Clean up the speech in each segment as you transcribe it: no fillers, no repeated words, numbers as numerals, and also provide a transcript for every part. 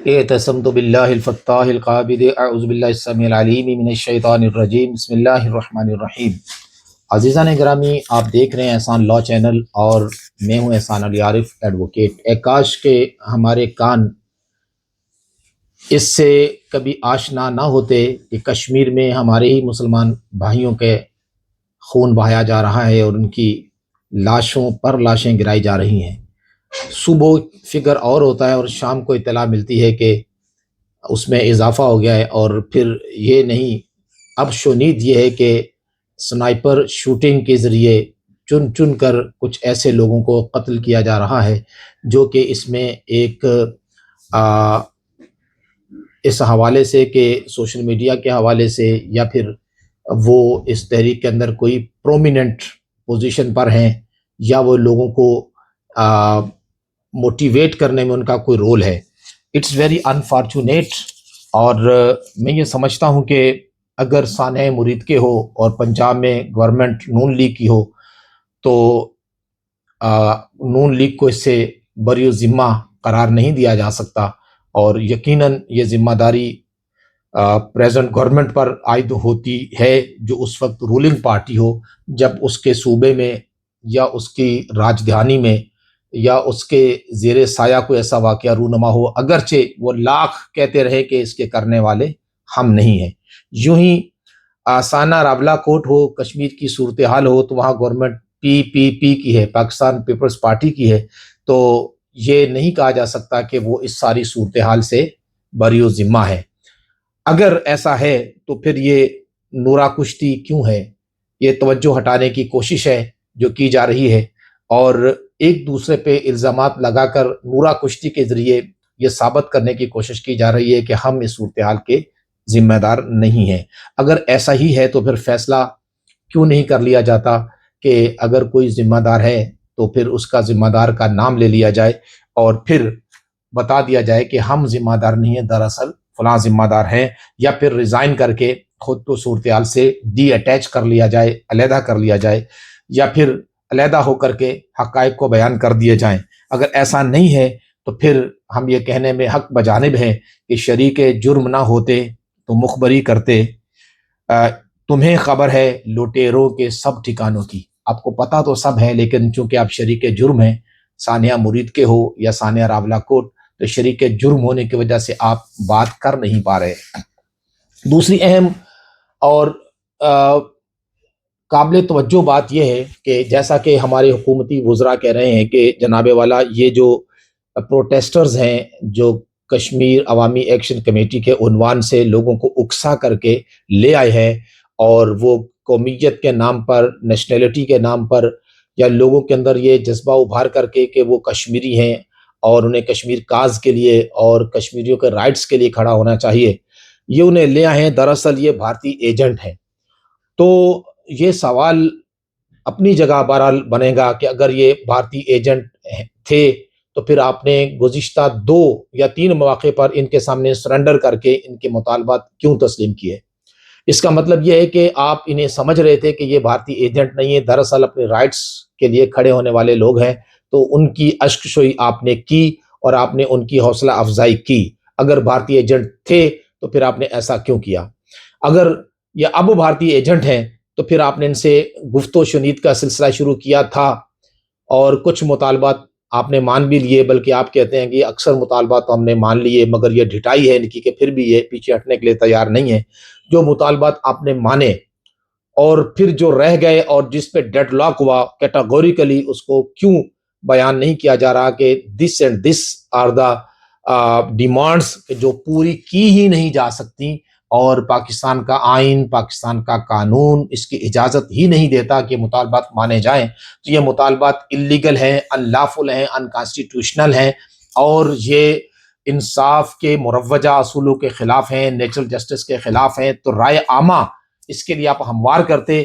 اعتصمت باللہ الفتاح القابض اعوذ باللہ السمیع العلیم من الشیطان الرجیم بسم اللہ الرحمن الرحیم۔ عزیزان گرامی، آپ دیکھ رہے ہیں احسان لاء چینل اور میں ہوں احسان علی عارف ایڈوکیٹ۔ کاش کہ ہمارے کان اس سے کبھی آشنا نہ ہوتے کہ کشمیر میں ہمارے ہی مسلمان بھائیوں کے خون بہایا جا رہا ہے اور ان کی لاشوں پر لاشیں گرائی جا رہی ہیں۔ صبح فگر اور ہوتا ہے اور شام کو اطلاع ملتی ہے کہ اس میں اضافہ ہو گیا ہے، اور پھر یہ نہیں، اب شنید یہ ہے کہ سنائپر شوٹنگ کے ذریعے چن چن کر کچھ ایسے لوگوں کو قتل کیا جا رہا ہے جو کہ اس میں ایک اس حوالے سے کہ سوشل میڈیا کے حوالے سے یا پھر وہ اس تحریک کے اندر کوئی پرومیننٹ پوزیشن پر ہیں یا وہ لوگوں کو موٹیویٹ کرنے میں ان کا کوئی رول ہے۔ اٹس ویری انفارچونیٹ، اور میں یہ سمجھتا ہوں کہ اگر سانحہ مرید کے ہو اور پنجاب میں گورنمنٹ نون لیگ کی ہو تو نون لیگ کو اس سے بری ذمہ قرار نہیں دیا جا سکتا، اور یقیناً یہ ذمہ داری پریزنٹ گورنمنٹ پر عائد ہوتی ہے جو اس وقت رولنگ پارٹی ہو، جب اس کے صوبے میں یا اس کی راجدھانی میں یا اس کے زیر سایہ کوئی ایسا واقعہ رونما ہو، اگرچہ وہ لاکھ کہتے رہے کہ اس کے کرنے والے ہم نہیں ہیں۔ یوں ہی سانحہ راولا کوٹ ہو، کشمیر کی صورتحال ہو تو وہاں گورنمنٹ پی کی ہے، پاکستان پیپلز پارٹی کی ہے، تو یہ نہیں کہا جا سکتا کہ وہ اس ساری صورتحال سے بری و ذمہ ہے۔ اگر ایسا ہے تو پھر یہ نورا کشتی کیوں ہے؟ یہ توجہ ہٹانے کی کوشش ہے جو کی جا رہی ہے، اور ایک دوسرے پہ الزامات لگا کر نورا کشتی کے ذریعے یہ ثابت کرنے کی کوشش کی جا رہی ہے کہ ہم اس صورتحال کے ذمہ دار نہیں ہیں۔ اگر ایسا ہی ہے تو پھر فیصلہ کیوں نہیں کر لیا جاتا کہ اگر کوئی ذمہ دار ہے تو پھر اس کا ذمہ دار کا نام لے لیا جائے اور پھر بتا دیا جائے کہ ہم ذمہ دار نہیں ہیں، دراصل فلاں ذمہ دار ہیں، یا پھر ریزائن کر کے خود کو صورتحال سے ڈی اٹیچ کر لیا جائے، علیحدہ کر لیا جائے، یا پھر علیحدہ ہو کر کے حقائق کو بیان کر دیے جائیں۔ اگر ایسا نہیں ہے تو پھر ہم یہ کہنے میں حق بجانب ہیں کہ شریک جرم نہ ہوتے تو مخبری کرتے، تمہیں خبر ہے لٹیروں کے سب ٹھکانوں کی۔ آپ کو پتہ تو سب ہے، لیکن چونکہ آپ شریک جرم ہیں، سانحہ مرید کے ہو یا سانحہ راولا کوٹ، تو شریک جرم ہونے کی وجہ سے آپ بات کر نہیں پا رہے۔ دوسری اہم اور قابل توجہ بات یہ ہے کہ جیسا کہ ہمارے حکومتی وزراء کہہ رہے ہیں کہ جناب والا یہ جو پروٹیسٹرز ہیں جو کشمیر عوامی ایکشن کمیٹی کے عنوان سے لوگوں کو اکسا کر کے لے آئے ہیں، اور وہ قومیت کے نام پر، نیشنلٹی کے نام پر، یا لوگوں کے اندر یہ جذبہ ابھار کر کے کہ وہ کشمیری ہیں اور انہیں کشمیر کاز کے لیے اور کشمیریوں کے رائٹس کے لیے کھڑا ہونا چاہیے، یہ انہیں لے آئے ہیں، دراصل یہ بھارتی ایجنٹ ہیں۔ تو یہ سوال اپنی جگہ بہرحال بنے گا کہ اگر یہ بھارتی ایجنٹ تھے تو پھر آپ نے گزشتہ 2 یا 3 مواقع پر ان کے سامنے سرنڈر کر کے ان کے مطالبات کیوں تسلیم کیے؟ اس کا مطلب یہ ہے کہ آپ انہیں سمجھ رہے تھے کہ یہ بھارتی ایجنٹ نہیں ہے، دراصل اپنے رائٹس کے لیے کھڑے ہونے والے لوگ ہیں، تو ان کی اشک شوئی آپ نے کی اور آپ نے ان کی حوصلہ افزائی کی۔ اگر بھارتی ایجنٹ تھے تو پھر آپ نے ایسا کیوں کیا؟ اگر یہ اب بھارتی ایجنٹ ہیں تو پھر آپ نے ان سے گفت و شنید کا سلسلہ شروع کیا تھا، اور کچھ مطالبات آپ نے مان بھی لیے، بلکہ آپ کہتے ہیں کہ اکثر مطالبات تو ہم نے مان لیے، مگر یہ ڈھٹائی ہے ان کی کہ پھر بھی یہ پیچھے ہٹنے کے لیے تیار نہیں ہے۔ جو مطالبات آپ نے مانے اور پھر جو رہ گئے اور جس پہ ڈیڈ لاک ہوا، کیٹاگوریکلی اس کو کیوں بیان نہیں کیا جا رہا کہ this and this are the demands جو پوری کی ہی نہیں جا سکتی، اور پاکستان کا آئین، پاکستان کا قانون اس کی اجازت ہی نہیں دیتا کہ مطالبات مانے جائیں، تو یہ مطالبات اللیگل ہیں، ان لافل ہیں، ان کانسٹیٹیوشنل ہیں، اور یہ انصاف کے مروجہ اصولوں کے خلاف ہیں، نیچرل جسٹس کے خلاف ہیں۔ تو رائے عامہ اس کے لیے آپ ہموار کرتے،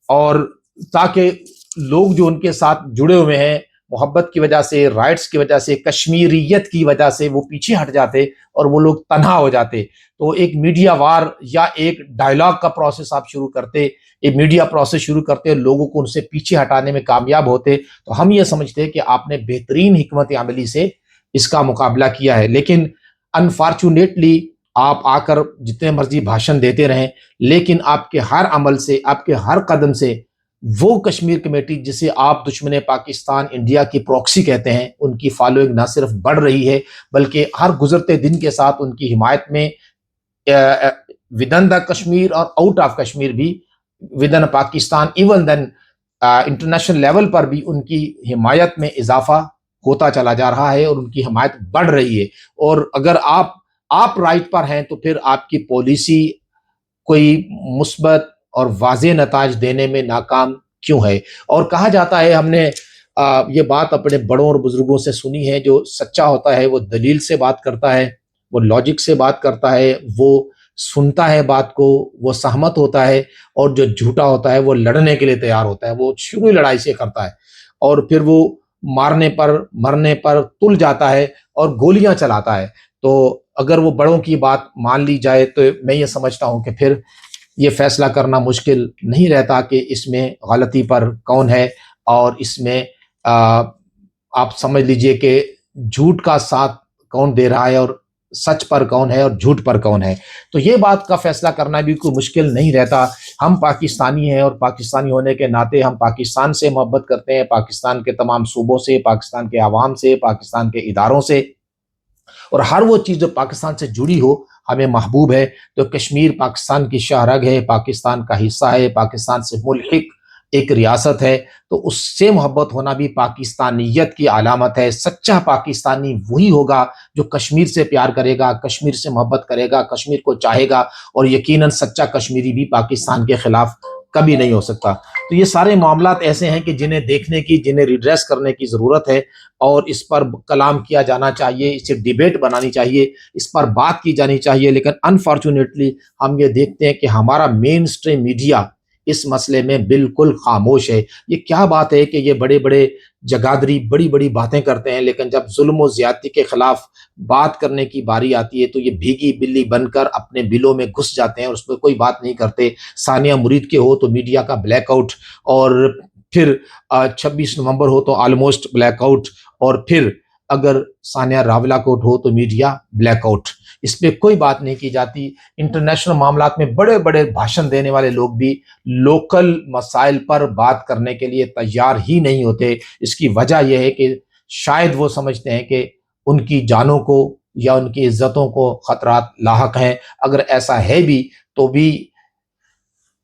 اور تاکہ لوگ جو ان کے ساتھ جڑے ہوئے ہیں محبت کی وجہ سے، رائٹس کی وجہ سے، کشمیریت کی وجہ سے، وہ پیچھے ہٹ جاتے اور وہ لوگ تنہا ہو جاتے۔ تو ایک میڈیا وار یا ایک ڈائلاگ کا پروسیس آپ شروع کرتے، ایک میڈیا پروسیس شروع کرتے، لوگوں کو ان سے پیچھے ہٹانے میں کامیاب ہوتے، تو ہم یہ سمجھتے کہ آپ نے بہترین حکمت عملی سے اس کا مقابلہ کیا ہے۔ لیکن انفارچونیٹلی آپ آ کر جتنے مرضی بھاشن دیتے رہیں، لیکن آپ کے ہر عمل سے، آپ کے ہر قدم سے وہ کشمیر کمیٹی جسے آپ دشمن پاکستان انڈیا کی پروکسی کہتے ہیں، ان کی فالوئنگ نہ صرف بڑھ رہی ہے بلکہ ہر گزرتے دن کے ساتھ ان کی حمایت میں ودن دا کشمیر اور آؤٹ آف کشمیر بھی، within Pakistan even then international level پر بھی ان کی حمایت میں اضافہ ہوتا چلا جا رہا ہے اور ان کی حمایت بڑھ رہی ہے۔ اور اگر آپ رائٹ پر ہیں تو پھر آپ کی پالیسی کوئی مثبت اور واضح نتائج دینے میں ناکام کیوں ہے؟ اور کہا جاتا ہے، ہم نے یہ بات اپنے بڑوں اور بزرگوں سے سنی ہے، جو سچا ہوتا ہے وہ دلیل سے بات کرتا ہے، وہ لاجک سے بات کرتا ہے، وہ سنتا ہے بات کو، وہ سہمت ہوتا ہے، اور جو جھوٹا ہوتا ہے وہ لڑنے کے لیے تیار ہوتا ہے، وہ شروع لڑائی سے کرتا ہے اور پھر وہ مارنے پر مرنے پر تل جاتا ہے اور گولیاں چلاتا ہے۔ تو اگر وہ بڑوں کی بات مان لی جائے تو میں یہ سمجھتا ہوں کہ پھر یہ فیصلہ کرنا مشکل نہیں رہتا کہ اس میں غلطی پر کون ہے، اور اس میں آپ سمجھ لیجئے کہ جھوٹ کا ساتھ کون دے رہا ہے اور سچ پر کون ہے اور جھوٹ پر کون ہے۔ تو یہ بات کا فیصلہ کرنا بھی کوئی مشکل نہیں رہتا۔ ہم پاکستانی ہیں اور پاکستانی ہونے کے ناطے ہم پاکستان سے محبت کرتے ہیں، پاکستان کے تمام صوبوں سے، پاکستان کے عوام سے، پاکستان کے اداروں سے، اور ہر وہ چیز جو پاکستان سے جڑی ہو ہمیں محبوب ہے۔ تو کشمیر پاکستان کی شاہ رگ ہے، پاکستان کا حصہ ہے، پاکستان سے ملحق ایک ریاست ہے، تو اس سے محبت ہونا بھی پاکستانیت کی علامت ہے۔ سچا پاکستانی وہی ہوگا جو کشمیر سے پیار کرے گا، کشمیر سے محبت کرے گا، کشمیر کو چاہے گا، اور یقیناً سچا کشمیری بھی پاکستان کے خلاف کبھی نہیں ہو سکتا۔ تو یہ سارے معاملات ایسے ہیں کہ جنہیں دیکھنے کی، جنہیں ریڈریس کرنے کی ضرورت ہے، اور اس پر کلام کیا جانا چاہیے، اسے ڈیبیٹ بنانی چاہیے، اس پر بات کی جانی چاہیے۔ لیکن انفارچونیٹلی ہم یہ دیکھتے ہیں کہ ہمارا مین سٹریم میڈیا اس مسئلے میں بالکل خاموش ہے۔ یہ کیا بات ہے کہ یہ بڑے بڑے جگادری بڑی بڑی باتیں کرتے ہیں، لیکن جب ظلم و زیادتی کے خلاف بات کرنے کی باری آتی ہے تو یہ بھیگی بلی بن کر اپنے بلوں میں گھس جاتے ہیں اور اس پہ کوئی بات نہیں کرتے۔ ثانیہ مرید کے ہو تو میڈیا کا بلیک آؤٹ، اور پھر 26 نومبر ہو تو آلموسٹ بلیک آؤٹ، اور پھر اگر ثانیہ راولا کوٹ ہو تو میڈیا بلیک آؤٹ۔ اس پہ کوئی بات نہیں کی جاتی۔ انٹرنیشنل معاملات میں بڑے بڑے بھاشن دینے والے لوگ بھی لوکل مسائل پر بات کرنے کے لیے تیار ہی نہیں ہوتے۔ اس کی وجہ یہ ہے کہ شاید وہ سمجھتے ہیں کہ ان کی جانوں کو یا ان کی عزتوں کو خطرات لاحق ہیں۔ اگر ایسا ہے بھی تو بھی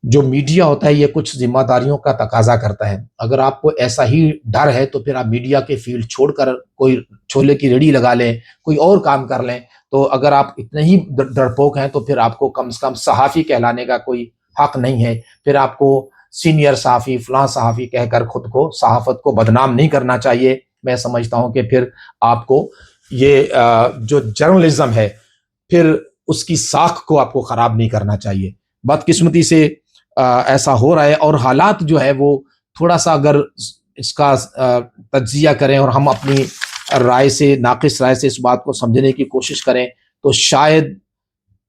جو میڈیا ہوتا ہے یہ کچھ ذمہ داریوں کا تقاضا کرتا ہے۔ اگر آپ کو ایسا ہی ڈر ہے تو پھر آپ میڈیا کے فیلڈ چھوڑ کر کوئی چھولے کی ریڑھی لگا لیں، کوئی اور کام کر لیں۔ تو اگر آپ اتنے ہی ڈرپوک ہیں تو پھر آپ کو کم سے کم صحافی کہلانے کا کوئی حق نہیں ہے۔ پھر آپ کو سینئر صحافی، فلاں صحافی کہہ کر خود کو، صحافت کو بدنام نہیں کرنا چاہیے۔ میں سمجھتا ہوں کہ پھر آپ کو یہ جو جرنلزم ہے پھر اس کی ساکھ کو آپ کو خراب نہیں کرنا چاہیے۔ بدقسمتی سے ایسا ہو رہا ہے، اور حالات جو ہے وہ تھوڑا سا اگر اس کا تجزیہ کریں اور ہم اپنی رائے سے، ناقص رائے سے اس بات کو سمجھنے کی کوشش کریں تو شاید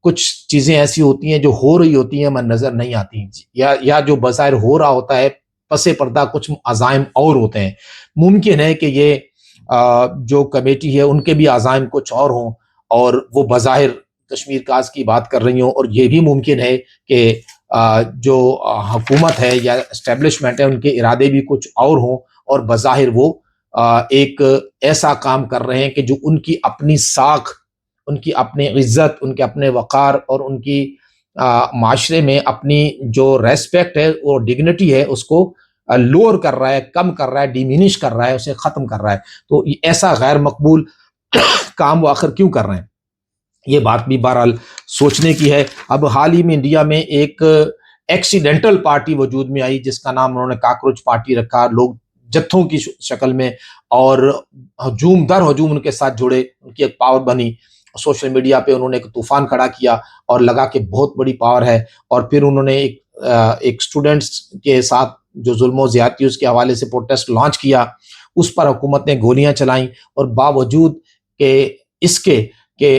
کچھ چیزیں ایسی ہوتی ہیں جو ہو رہی ہوتی ہیں ہمیں نظر نہیں آتی، یا جو بظاہر ہو رہا ہوتا ہے پس پردہ کچھ عزائم اور ہوتے ہیں۔ ممکن ہے کہ یہ جو کمیٹی ہے ان کے بھی عزائم کچھ اور ہوں اور وہ بظاہر کشمیر کاز کی بات کر رہی ہوں، اور یہ بھی ممکن ہے کہ جو حکومت ہے یا اسٹیبلشمنٹ ہے ان کے ارادے بھی کچھ اور ہوں، اور بظاہر وہ ایک ایسا کام کر رہے ہیں کہ جو ان کی اپنی ساکھ، ان کی اپنی عزت، ان کے اپنے وقار اور ان کی معاشرے میں اپنی جو ریسپیکٹ ہے اور ڈگنیٹی ہے اس کو لوور کر رہا ہے، کم کر رہا ہے، ڈیمینش کر رہا ہے، اسے ختم کر رہا ہے۔ تو ایسا غیر مقبول کام وہ آخر کیوں کر رہے ہیں؟ یہ بات بھی بہرحال سوچنے کی ہے۔ اب حال ہی میں انڈیا میں ایک ایکسیڈنٹل پارٹی وجود میں آئی جس کا نام انہوں نے کاکروچ پارٹی رکھا۔ لوگ جتھوں کی شکل میں اور ہجوم در ہجوم ان کے ساتھ جڑے، ان کی ایک پاور بنی۔ سوشل میڈیا پہ انہوں نے ایک طوفان کھڑا کیا اور لگا کہ بہت بڑی پاور ہے، اور پھر انہوں نے ایک اسٹوڈنٹس کے ساتھ جو ظلم و زیادتی اس کے حوالے سے پروٹیسٹ لانچ کیا، اس پر حکومت نے گولیاں چلائیں، اور باوجود کہ اس کے کہ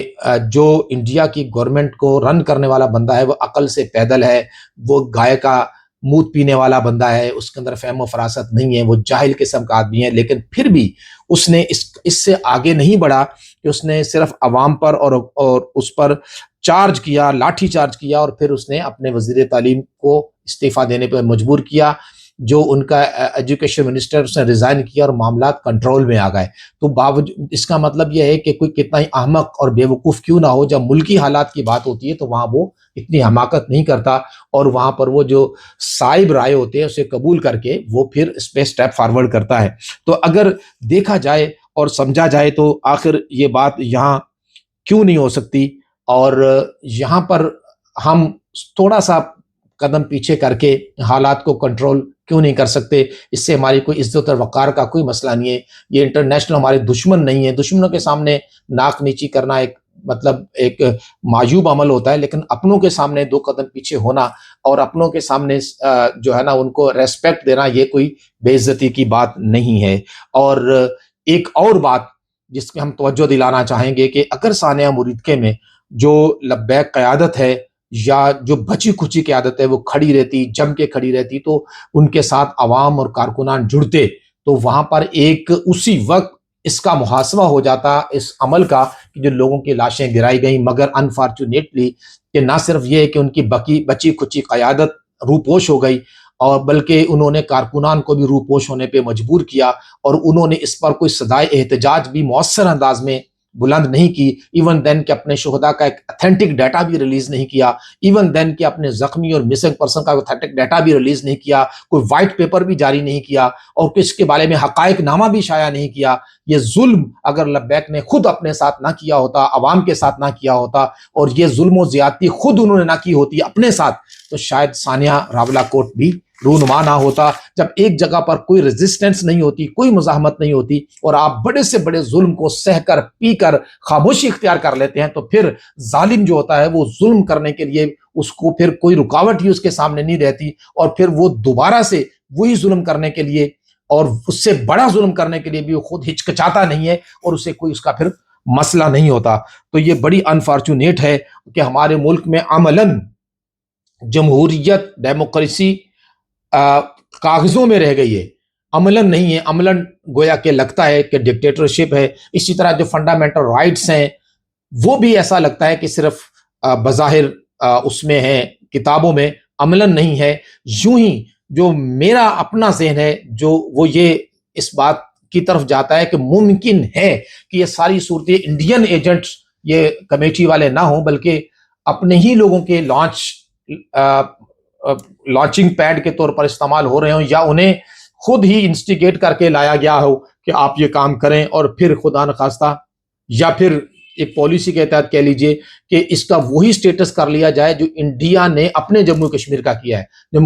جو انڈیا کی گورنمنٹ کو رن کرنے والا بندہ ہے وہ عقل سے پیدل ہے، وہ گائے کا مود پینے والا بندہ ہے، اس کے اندر فہم و فراست نہیں ہے، وہ جاہل قسم کا آدمی ہے، لیکن پھر بھی اس نے اس سے آگے نہیں بڑھا کہ اس نے صرف عوام پر اور اس پر چارج کیا، لاٹھی چارج کیا، اور پھر اس نے اپنے وزیر تعلیم کو استعفیٰ دینے پر مجبور کیا، جو ان کا ایجوکیشن منسٹر، اس نے ریزائن کیا اور معاملات کنٹرول میں آ گئے۔ تو باوجود اس کا مطلب یہ ہے کہ کوئی کتنا ہی احمق اور بے وقوف کیوں نہ ہو، جب ملکی حالات کی بات ہوتی ہے تو وہاں وہ اتنی حماقت نہیں کرتا، اور وہاں پر وہ جو صائب رائے ہوتے ہیں اسے قبول کر کے وہ پھر اس پہ اسٹیپ فارورڈ کرتا ہے۔ تو اگر دیکھا جائے اور سمجھا جائے تو آخر یہ بات یہاں کیوں نہیں ہو سکتی، اور یہاں پر ہم تھوڑا سا قدم پیچھے کر کے حالات کو کنٹرول کیوں نہیں کر سکتے؟ اس سے ہماری کوئی عزت اور وقار کا کوئی مسئلہ نہیں ہے، یہ انٹرنیشنل ہمارے دشمن نہیں ہے، دشمنوں کے سامنے ناک نیچی کرنا ایک معیوب عمل ہوتا ہے، لیکن اپنوں کے سامنے دو قدم پیچھے ہونا اور اپنوں کے سامنے جو ہے نا ان کو ریسپیکٹ دینا، یہ کوئی بے عزتی کی بات نہیں ہے۔ اور ایک اور بات جس کی ہم توجہ دلانا چاہیں گے کہ اگر ثانیہ مریدکے میں جو لبیک قیادت ہے یا جو بچی کچی قیادت ہے وہ کھڑی رہتی، جم کے کھڑی رہتی، تو ان کے ساتھ عوام اور کارکنان جڑتے، تو وہاں پر ایک اسی وقت اس کا محاسبہ ہو جاتا اس عمل کا کہ جو لوگوں کی لاشیں گرائی گئیں۔ مگر انفارچونیٹلی کہ نہ صرف یہ ہے کہ ان کی بچی کچی قیادت روپوش ہو گئی، اور بلکہ انہوں نے کارکنان کو بھی روپوش ہونے پہ مجبور کیا، اور انہوں نے اس پر کوئی صدائے احتجاج بھی مؤثر انداز میں بلند نہیں کی، ایون دین کہ اپنے شہداء کا ایک اتھینٹک ڈیٹا بھی ریلیز نہیں کیا، ایون دین کہ اپنے زخمی اور مسنگ پرسن کا اتھینٹک ڈیٹا بھی ریلیز نہیں کیا، کوئی وائٹ پیپر بھی جاری نہیں کیا، اور کس کے بارے میں حقائق نامہ بھی شائع نہیں کیا۔ یہ ظلم اگر لبیک نے خود اپنے ساتھ نہ کیا ہوتا، عوام کے ساتھ نہ کیا ہوتا، اور یہ ظلم و زیادتی خود انہوں نے نہ کی ہوتی اپنے ساتھ، تو شاید ثانیہ راولاکوٹ بھی رونما نہ ہوتا۔ جب ایک جگہ پر کوئی ریزسٹنس نہیں ہوتی، کوئی مزاحمت نہیں ہوتی، اور آپ بڑے سے بڑے ظلم کو سہ کر پی کر خاموشی اختیار کر لیتے ہیں، تو پھر ظالم جو ہوتا ہے وہ ظلم کرنے کے لیے اس کو پھر کوئی رکاوٹ ہی اس کے سامنے نہیں رہتی، اور پھر وہ دوبارہ سے وہی ظلم کرنے کے لیے اور اس سے بڑا ظلم کرنے کے لیے بھی وہ خود ہچکچاتا نہیں ہے، اور اسے کوئی اس کا پھر مسئلہ نہیں ہوتا۔ تو یہ بڑی انفارچونیٹ ہے کہ ہمارے ملک میں عملاً جمہوریت، ڈیموکریسی کاغذوں میں رہ گئی ہے، عملاً نہیں ہے، عملاً گویا کہ لگتا ہے کہ ڈکٹیٹرشپ ہے۔ اسی طرح جو فنڈامنٹل رائٹس ہیں وہ بھی ایسا لگتا ہے کہ صرف بظاہر اس میں ہیں، کتابوں میں، عملاً نہیں ہے۔ یوں ہی جو میرا اپنا ذہن ہے جو وہ یہ اس بات کی طرف جاتا ہے کہ ممکن ہے کہ یہ ساری صورتیں انڈین ایجنٹس یہ کمیٹی والے نہ ہوں، بلکہ اپنے ہی لوگوں کے لانچنگ پیڈ کے طور پر استعمال ہو رہے ہوں، یا انہیں خود ہی انسٹیگیٹ کر کے لایا گیا ہو کہ آپ یہ کام کریں، اور پھر خدا نخواستہ یا پھر ایک پالیسی کے تحت کہہ لیجئے کہ اس کا وہی سٹیٹس کر لیا جائے جو انڈیا نے اپنے جموں کشمیر کا کیا ہے۔ جو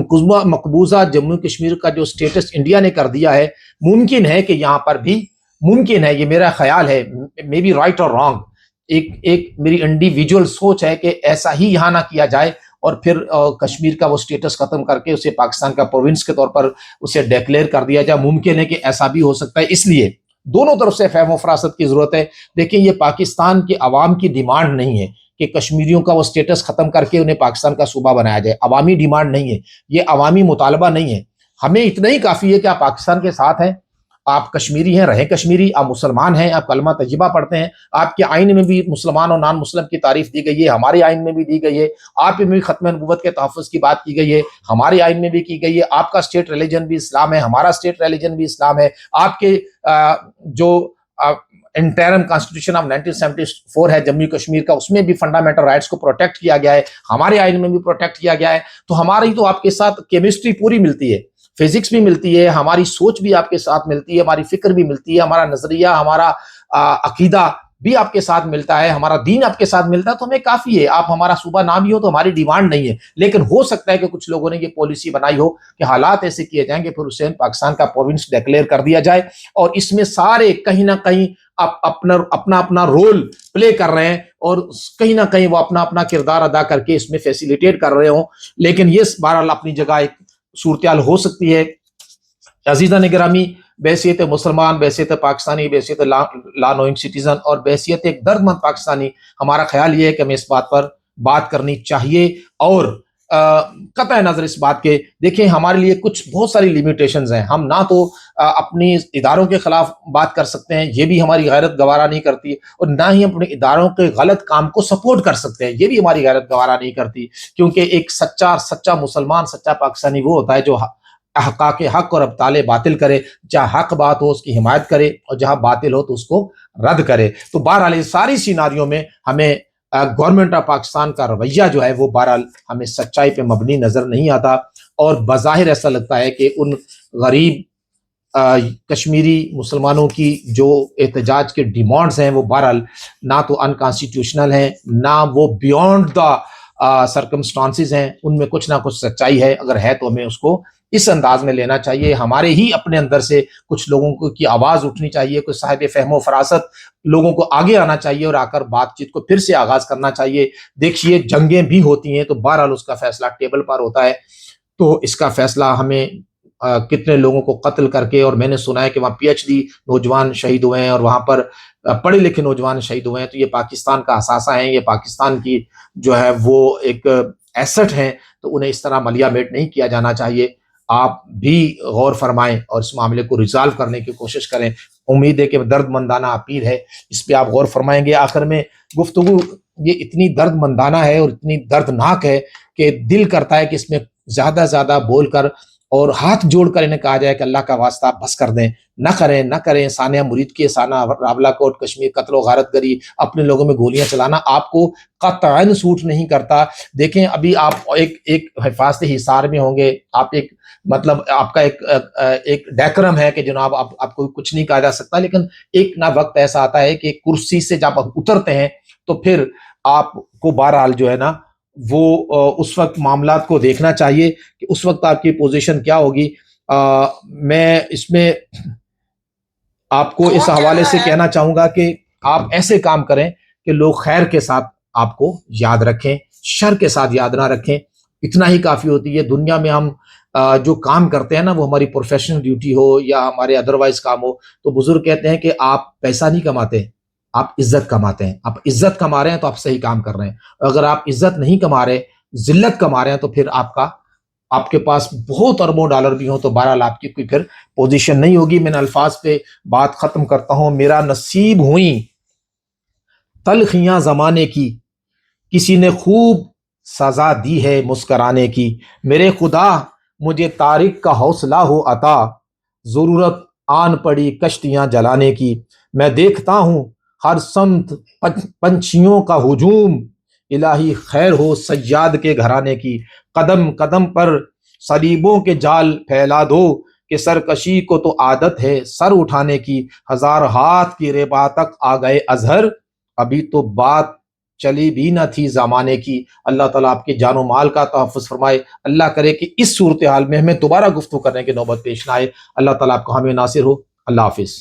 مقبوضہ جموں کشمیر کا جو سٹیٹس انڈیا نے کر دیا ہے، ممکن ہے کہ یہاں پر بھی ممکن ہے، یہ میرا خیال ہے، مے بی رائٹ اور رانگ، ایک میری انڈیویجول سوچ ہے کہ ایسا ہی یہاں نہ کیا جائے، اور پھر کشمیر کا وہ سٹیٹس ختم کر کے اسے پاکستان کا پروونس کے طور پر اسے ڈیکلیئر کر دیا جائے۔ ممکن ہے کہ ایسا بھی ہو سکتا ہے، اس لیے دونوں طرف سے فہم و فراست کی ضرورت ہے۔ دیکھیں، یہ پاکستان کے عوام کی ڈیمانڈ نہیں ہے کہ کشمیریوں کا وہ سٹیٹس ختم کر کے انہیں پاکستان کا صوبہ بنایا جائے، عوامی ڈیمانڈ نہیں ہے، یہ عوامی مطالبہ نہیں ہے۔ ہمیں اتنا ہی کافی ہے کہ آپ پاکستان کے ساتھ ہیں، آپ کشمیری ہیں، رہیں کشمیری، آپ مسلمان ہیں، آپ کلمہ طیبہ پڑھتے ہیں، آپ کے آئین میں بھی مسلمان اور نان مسلم کی تعریف دی گئی ہے، ہمارے آئین میں بھی دی گئی ہے، آپ میں بھی ختم نبوت کے تحفظ کی بات کی گئی ہے، ہمارے آئین میں بھی کی گئی ہے، آپ کا اسٹیٹ ریلیجن بھی اسلام ہے، ہمارا اسٹیٹ ریلیجن بھی اسلام ہے، آپ کے جو انٹرم کانسٹیٹیوشن آف 1974 ہے جموں کشمیر کا، اس میں بھی فنڈامنٹل رائٹس کو پروٹیکٹ کیا گیا ہے، ہمارے آئین میں بھی پروٹیکٹ کیا گیا ہے۔ تو ہماری تو آپ کے ساتھ کیمسٹری پوری ملتی ہے، فزکس بھی ملتی ہے، ہماری سوچ بھی آپ کے ساتھ ملتی ہے، ہماری فکر بھی ملتی ہے، ہمارا نظریہ، ہمارا عقیدہ بھی آپ کے ساتھ ملتا ہے، ہمارا دین آپ کے ساتھ ملتا ہے، تو ہمیں کافی ہے۔ آپ ہمارا صوبہ نہ بھی ہو تو ہماری ڈیمانڈ نہیں ہے، لیکن ہو سکتا ہے کہ کچھ لوگوں نے یہ پالیسی بنائی ہو کہ حالات ایسے کیے جائیں کہ پھر اسے پاکستان کا پروونس ڈیکلیئر کر دیا جائے، اور اس میں سارے کہیں نہ کہیں اپنا رول پلے کر رہے ہیں، اور کہیں نہ کہیں وہ اپنا کردار ادا کر کے اس میں فیسیلیٹیٹ کر رہے ہوں۔ لیکن یہ بہرحال اپنی جگہ ایک صورتحال ہو سکتی ہے۔ عزیزان گرامی، بحیثیت مسلمان، بحیثیت پاکستانی، بحیثیت لا نوئنگ سٹیزن، اور بحیثیت ایک درد مند پاکستانی، ہمارا خیال یہ ہے کہ ہمیں اس بات پر بات کرنی چاہیے، اور قطع نظر اس بات کے، دیکھیں ہمارے لیے کچھ بہت ساری لیمیٹیشنز ہیں، ہم نہ تو اپنی اداروں کے خلاف بات کر سکتے ہیں، یہ بھی ہماری غیرت گوارا نہیں کرتی، اور نہ ہی اپنے اداروں کے غلط کام کو سپورٹ کر سکتے ہیں، یہ بھی ہماری غیرت گوارا نہیں کرتی، کیونکہ ایک سچا مسلمان، سچا پاکستانی وہ ہوتا ہے جو احقاق حق اور ابطال باطل کرے، جہاں حق بات ہو اس کی حمایت کرے، اور جہاں باطل ہو تو اس کو رد کرے۔ تو بہرحال اس ساری سیناریوں میں ہمیں گورنمنٹ آف پاکستان کا رویہ جو ہے وہ بہرحال ہمیں سچائی پہ مبنی نظر نہیں آتا، اور بظاہر ایسا لگتا ہے کہ ان غریب کشمیری مسلمانوں کی جو احتجاج کے ڈیمانڈز ہیں وہ بہرحال نہ تو انکانسٹیٹیوشنل ہیں، نہ وہ بیونڈ دا سرکمسٹانسز ہیں، ان میں کچھ نہ کچھ سچائی ہے، اگر ہے تو ہمیں اس کو اس انداز میں لینا چاہیے۔ ہمارے ہی اپنے اندر سے کچھ لوگوں کو کی آواز اٹھنی چاہیے، کوئی صاحب فہم و فراست لوگوں کو آگے آنا چاہیے اور آ کر بات چیت کو پھر سے آغاز کرنا چاہیے۔ دیکھیے جنگیں بھی ہوتی ہیں تو بہرحال اس کا فیصلہ ٹیبل پر ہوتا ہے، تو اس کا فیصلہ ہمیں کتنے لوگوں کو قتل کر کے، اور میں نے سنا ہے کہ وہاں پی ایچ ڈی نوجوان شہید ہوئے ہیں اور وہاں پر پڑھے لکھے نوجوان شہید ہوئے ہیں، تو یہ پاکستان کا اثاثہ ہیں، یہ پاکستان کی جو ہے وہ ایک ایسٹ ہیں، تو انہیں اس طرح ملیا میٹ نہیں کیا جانا چاہیے۔ آپ بھی غور فرمائیں اور اس معاملے کو ریزالو کرنے کی کوشش کریں۔ امید ہے کہ درد مندانہ اپیل ہے، اس پہ آپ غور فرمائیں گے۔ آخر میں گفتگو یہ اتنی درد مندانہ ہے اور اتنی دردناک ہے کہ دل کرتا ہے کہ اس میں زیادہ زیادہ بول کر اور ہاتھ جوڑ کر انہیں کہا جائے کہ اللہ کا واسطہ بس کر دیں، نہ کریں۔ ثانیہ مرید کے ثانیہ راولہ کوٹ کشمیر قتل و غارت گری، اپنے لوگوں میں گولیاں چلانا آپ کو قطعاً سوٹ نہیں کرتا۔ دیکھیں ابھی آپ ایک حفاظت حصار میں ہوں گے، آپ ایک مطلب آپ کا ایک ڈیکرم ہے کہ جناب آپ کو کچھ نہیں کہا جا سکتا، لیکن ایک نہ وقت ایسا آتا ہے کہ کرسی سے جب آپ اترتے ہیں تو پھر آپ کو بہرحال جو ہے نا وہ اس وقت معاملات کو دیکھنا چاہیے کہ اس وقت آپ کی پوزیشن کیا ہوگی۔ میں اس میں آپ کو اس حوالے سے کہنا چاہوں گا کہ آپ ایسے کام کریں کہ لوگ خیر کے ساتھ آپ کو یاد رکھیں، شر کے ساتھ یاد نہ رکھیں، اتنا ہی کافی ہوتی ہے۔ دنیا میں ہم جو کام کرتے ہیں نا، وہ ہماری پروفیشنل ڈیوٹی ہو یا ہمارے ادروائز کام ہو، تو بزرگ کہتے ہیں کہ آپ پیسہ نہیں کماتے، آپ عزت کماتے ہیں۔ آپ عزت کما رہے ہیں تو آپ صحیح کام کر رہے ہیں، اگر آپ عزت نہیں کما رہے، ذلت کما رہے ہیں، تو پھر آپ کے پاس بہت اربوں ڈالر بھی ہوں تو بہرحال آپ کی کوئی پھر پوزیشن نہیں ہوگی۔ میں نے الفاظ پہ بات ختم کرتا ہوں۔ میرا نصیب ہوئی تلخیاں زمانے کی، کسی نے خوب سزا دی ہے مسکرانے کی، میرے خدا مجھے تاریخ کا حوصلہ ہو عطا، ضرورت آن پڑی کشتیاں جلانے کی، میں دیکھتا ہوں ہر سمت پنچھیوں کا ہجوم، الہی خیر ہو سیاد کے گھرانے کی، قدم قدم پر صلیبوں کے جال پھیلا دو، کہ سرکشی کو تو عادت ہے سر اٹھانے کی، ہزار ہاتھ کی ریبا تک آ گئے اظہر، ابھی تو بات چلی بھی نہ تھی زمانے کی۔ اللہ تعالیٰ آپ کے جان و مال کا تحفظ فرمائے۔ اللہ کرے کہ اس صورتحال میں ہمیں دوبارہ گفتگو کرنے کی نوبت پیش نہ آئے۔ اللہ تعالیٰ آپ کو حامی ناصر ہو۔ اللہ حافظ۔